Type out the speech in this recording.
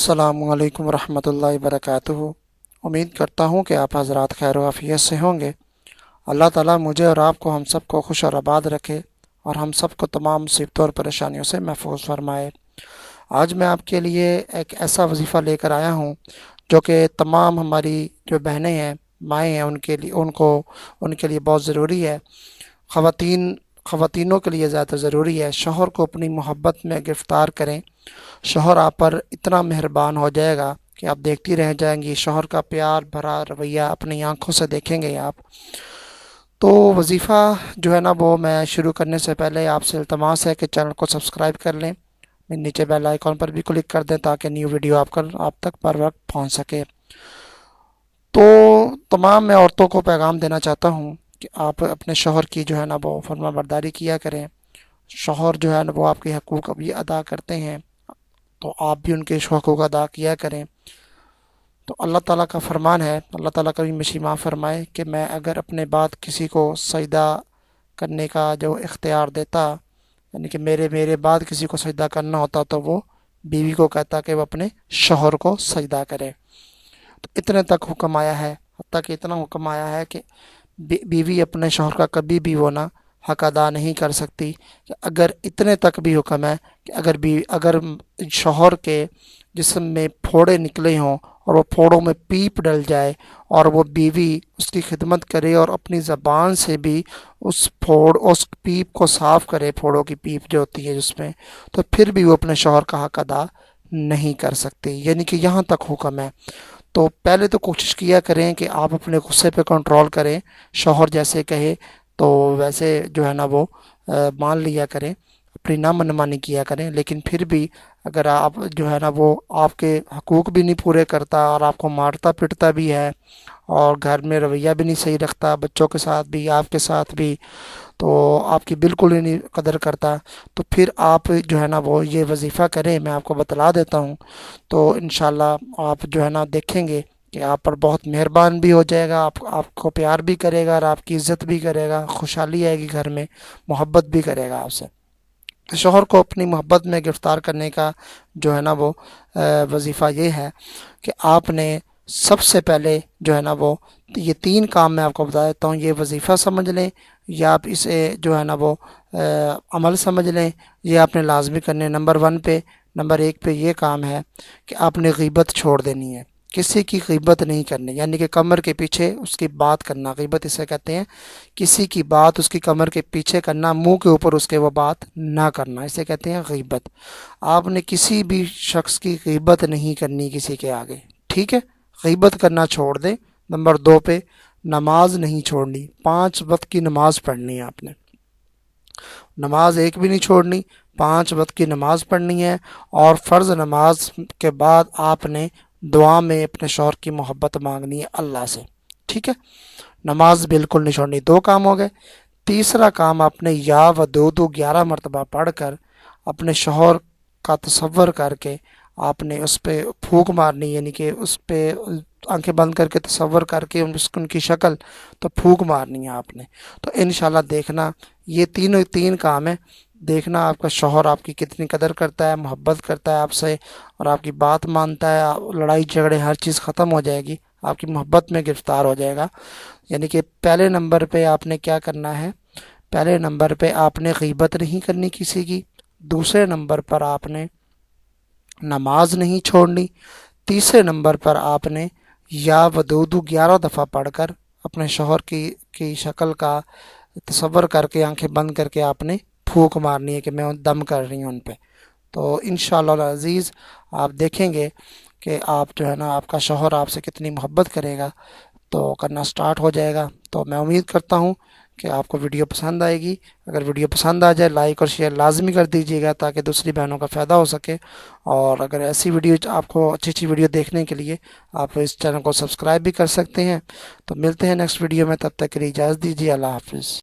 अस्सलामु अलैकुम रहमतुल्लाहि वबरकातुहू। उम्मीद करता हूँ कि आप हज़रात खैर व आफियत से होंगे। अल्लाह ताला मुझे और आपको हम सब को खुश और आबाद रखे और हम सब को तमाम मुसीबतों और परेशानियों से महफूज फरमाए। आज मैं आपके लिए एक ऐसा वजीफ़ा लेकर आया हूँ जो कि तमाम हमारी जो बहनें हैं, माएँ हैं, उनके लिए बहुत ज़रूरी है। ख़वातीनों के लिए ज़्यादा ज़रूरी है। शौहर को अपनी मोहब्बत में गिरफ़्तार करें। शौहर आप पर इतना मेहरबान हो जाएगा कि आप देखती रह जाएंगी। शौहर का प्यार भरा रवैया अपनी आंखों से देखेंगे आप। तो वजीफ़ा जो है ना, वो मैं शुरू करने से पहले आपसे इल्तमास है कि चैनल को सब्सक्राइब कर लें, नीचे बेल आइकॉन पर भी क्लिक कर दें ताकि न्यू वीडियो आप तक बर वक्त पहुँच सके। तो तमाम मैं औरतों को पैगाम देना चाहता हूँ कि आप अपने शौहर की जो है ना वो फर्माबरदारी किया करें। शौहर जो है ना वो आपके हकूक़ भी अदा करते हैं, तो आप भी उनके हकूक़ अदा किया करें। तो अल्लाह ताला का फरमान है, अल्लाह ताला कभी मशीमा फरमाए कि मैं अगर अपने बाद किसी को सजदा करने का जो इख्तियार देता, यानी कि मेरे बाद किसी को सजदा करना होता, तो वो बीवी को कहता कि वो अपने शौहर को सजदा करे। तो इतने तक हुक्म आया है, हत्ता कि इतना हुक्म आया है कि बीवी अपने शौहर का कभी भी वो ना हक अदा नहीं कर सकती। कि अगर इतने तक भी हुक्म है कि अगर शौहर के जिस्म में फोड़े निकले हों और वो फोड़ों में पीप डल जाए और वो बीवी उसकी खिदमत करे और अपनी ज़बान से भी उस पीप को साफ़ करे, फोड़ों की पीप जो होती है जिसमें, तो फिर भी वो अपने शौहर का हक अदा नहीं कर सकती। यानी कि यहाँ तक हुक्म है। तो पहले तो कोशिश किया करें कि आप अपने गुस्से पे कंट्रोल करें। शौहर जैसे कहे तो वैसे जो है ना वो मान लिया करें, अपनी ना मनमानी किया करें। लेकिन फिर भी अगर आप जो है ना वो आपके हकूक़ भी नहीं पूरे करता और आपको मारता पिटता भी है और घर में रवैया भी नहीं सही रखता, बच्चों के साथ भी आपके साथ भी, तो आपकी बिल्कुल ही नहीं कदर करता, तो फिर आप जो है ना वो ये वजीफ़ा करें। मैं आपको बतला देता हूँ, तो इंशाल्लाह आप जो है ना देखेंगे कि आप पर बहुत मेहरबान भी हो जाएगा, आपको प्यार भी करेगा और आपकी इज़्ज़त भी करेगा, खुशहाली आएगी घर में, मोहब्बत भी करेगा आपसे। तो शौहर को अपनी मोहब्बत में गिरफ़्तार करने का जो है ना वो वजीफ़ा ये है कि आपने सबसे पहले जो है ना वो ये 3 काम मैं आपको बता देता हूँ। ये वजीफ़ा समझ लें या आप इसे जो है ना वो अमल समझ लें, ये आपने लाजमी करने। नंबर 1 पे ये काम है कि आपने ग़ीबत छोड़ देनी है। किसी की ग़ीबत नहीं करनी, यानी कि कमर के पीछे उसकी बात करना, ग़ीबत इसे कहते हैं। किसी की बात उसकी कमर के पीछे करना, मुंह के ऊपर उसके वो बात ना करना, इसे कहते हैं ग़ीबत। आपने किसी भी शख्स की ग़ीबत नहीं करनी किसी के आगे, ठीक है? ग़ीबत करना छोड़ दें। नंबर 2 पे नमाज नहीं छोड़नी, 5 वक्त की नमाज पढ़नी है आपने। नमाज एक भी नहीं छोड़नी, 5 वक्त की नमाज पढ़नी है। और फ़र्ज़ नमाज के बाद आपने दुआ में अपने शौहर की मोहब्बत मांगनी है अल्लाह से, ठीक है? नमाज बिल्कुल नहीं छोड़नी। 2 काम हो गए। तीसरा काम आपने या वदूदु 11 मरतबा पढ़ कर अपने शौहर का तसव्वुर करके आपने उस पे फूंक मारनी, यानी कि उस पे आंखें बंद करके तसव्वुर करके उनकी शक्ल तो फूंक मारनी है आपने। तो इंशाल्लाह देखना ये तीनों 3 काम है। देखना आपका शौहर आपकी कितनी कदर करता है, मोहब्बत करता है आपसे और आपकी बात मानता है। लड़ाई झगड़े हर चीज़ ख़त्म हो जाएगी, आपकी मोहब्बत में गिरफ़्तार हो जाएगा। यानी कि पहले नंबर पे आपने क्या करना है, पहले नंबर पे आपने ग़ीबत नहीं करनी किसी की। दूसरे नंबर पर आपने नमाज नहीं छोड़नी। तीसरे नंबर पर आपने या वदूदु 11 दफ़ा पढ़कर अपने शौहर की शक्ल का तसव्वुर करके आंखें बंद करके आपने फूंक मारनी है कि मैं दम कर रही हूँ उन पे। तो इंशाअल्लाह अज़ीज़ आप देखेंगे कि आप जो है ना आपका शौहर आपसे कितनी मोहब्बत करेगा, तो करना स्टार्ट हो जाएगा। तो मैं उम्मीद करता हूँ कि आपको वीडियो पसंद आएगी। अगर वीडियो पसंद आ जाए लाइक और शेयर लाजमी कर दीजिएगा ताकि दूसरी बहनों का फ़ायदा हो सके। और अगर ऐसी वीडियो आपको अच्छी वीडियो देखने के लिए आप इस चैनल को सब्सक्राइब भी कर सकते हैं। तो मिलते हैं नेक्स्ट वीडियो में, तब तक के लिए इजाज़त दीजिए। अल्लाह हाफ़िज़।